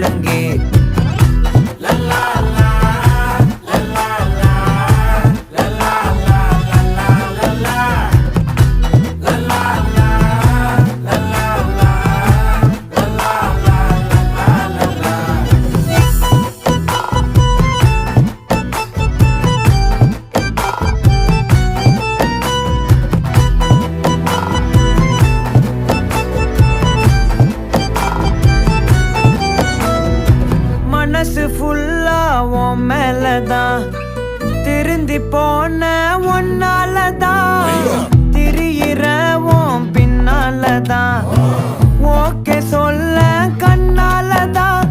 முழங்கே மனசு ஃபுல்லா உன் மேலதான் திருந்தி போன ஒன்னாலதான் திரியிற உன் பின்னாலதான் ஓகே சொல்ல கண்ணாலதான்